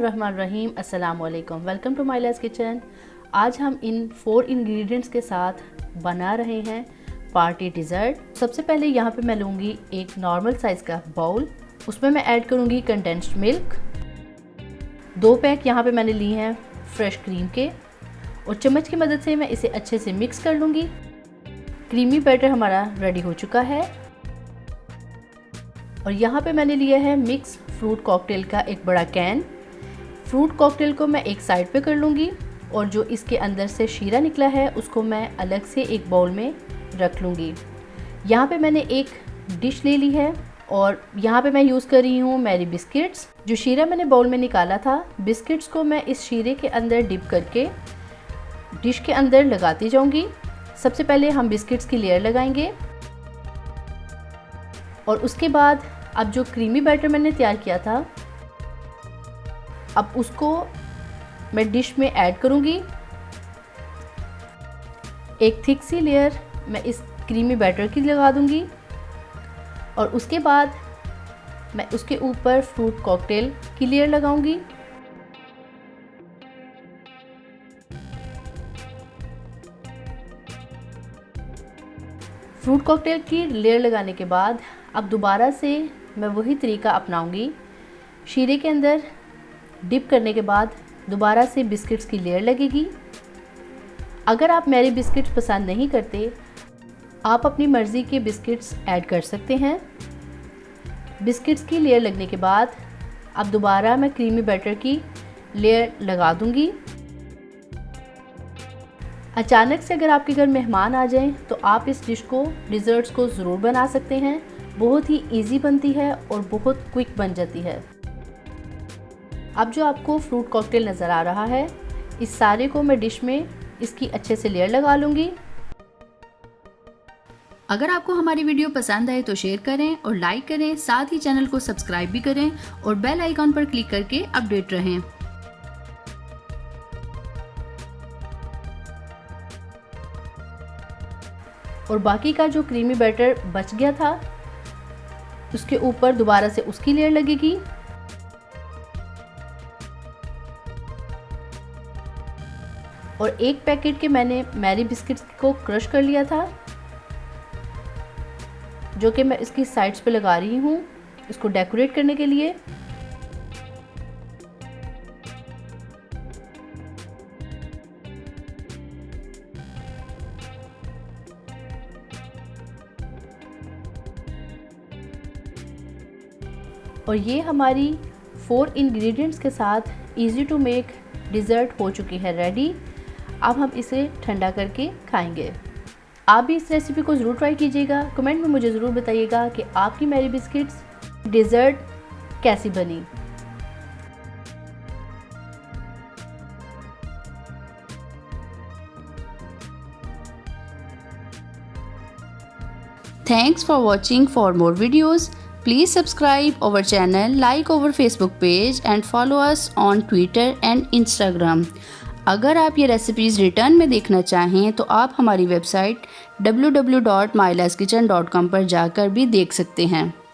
बिस्मिल्लाहिर्रहमानिर्रहीम। अस्सलाम वालेकुम। वेलकम टू माइलास किचन। आज हम इन 4 इंग्रेडिएंट्स के साथ बना रहे हैं पार्टी डिज़र्ट। सबसे पहले यहाँ पे मैं लूँगी एक नॉर्मल साइज़ का बाउल, उसमें मैं ऐड करूँगी कंडेंस्ड मिल्क। 2 पैक यहाँ पे मैंने लिए हैं फ्रेश क्रीम के और चम्मच की मदद से मैं इसे अच्छे से मिक्स कर लूँगी। क्रीमी बैटर हमारा रेडी हो चुका है और यहाँ पे मैंने लिया है मिक्स फ्रूट कॉकटेल का एक बड़ा कैन। फ्रूट कॉकटेल को मैं एक साइड पे कर लूँगी और जो इसके अंदर से शीरा निकला है उसको मैं अलग से एक बाउल में रख लूँगी। यहाँ पे मैंने एक डिश ले ली है और यहाँ पे मैं यूज़ कर रही हूँ मैरी बिस्किट्स। जो शीरा मैंने बाउल में निकाला था, बिस्किट्स को मैं इस शीरे के अंदर डिप करके डिश के अंदर लगाती जाऊँगी। सबसे पहले हम बिस्किट्स की लेयर लगाएंगे और उसके बाद अब जो क्रीमी बैटर मैंने तैयार किया था, अब उसको मैं डिश में ऐड करूँगी। एक थिक सी लेयर मैं इस क्रीमी बैटर की लगा दूँगी और उसके बाद मैं उसके ऊपर फ्रूट कॉकटेल की लेयर लगाऊँगी। फ्रूट कॉकटेल की लेयर लगाने के बाद अब दोबारा से मैं वही तरीका अपनाऊंगी। शीरे के अंदर डिप करने के बाद दोबारा से बिस्किट्स की लेयर लगेगी। अगर आप मैरी बिस्किट्स पसंद नहीं करते, आप अपनी मर्ज़ी के बिस्किट्स ऐड कर सकते हैं। बिस्किट्स की लेयर लगने के बाद अब दोबारा मैं क्रीमी बैटर की लेयर लगा दूंगी। अचानक से अगर आपके घर मेहमान आ जाएं तो आप इस डिश को डिज़र्ट्स को ज़रूर बना सकते हैं। बहुत ही इजी बनती है और बहुत क्विक बन जाती है। अब जो आपको फ्रूट कॉकटेल नज़र आ रहा है, इस सारे को मैं डिश में इसकी अच्छे से लेयर लगा लूँगी। अगर आपको हमारी वीडियो पसंद आए तो शेयर करें और लाइक करें, साथ ही चैनल को सब्सक्राइब भी करें और बेल आइकॉन पर क्लिक करके अपडेट रहें। और बाकी का जो क्रीमी बैटर बच गया था उसके ऊपर दोबारा से उसकी लेयर लगेगी। और एक पैकेट के मैंने मैरी बिस्किट्स को क्रश कर लिया था, जो कि मैं इसकी साइड्स पे लगा रही हूँ इसको डेकोरेट करने के लिए। और ये हमारी 4 इंग्रेडिएंट्स के साथ इजी टू मेक डिज़र्ट हो चुकी है रेडी। अब हम इसे ठंडा करके खाएंगे। आप भी इस रेसिपी को ज़रूर ट्राई कीजिएगा। कमेंट में मुझे ज़रूर बताइएगा कि आपकी मैरी बिस्किट्स डिज़र्ट कैसी बनी। Thanks for watching. For more videos, please subscribe our channel, like our Facebook page and follow us on Twitter and Instagram. अगर आप ये रेसिपीज़ रिटर्न में देखना चाहें तो आप हमारी वेबसाइट www.mylaskitchen.com पर जाकर भी देख सकते हैं।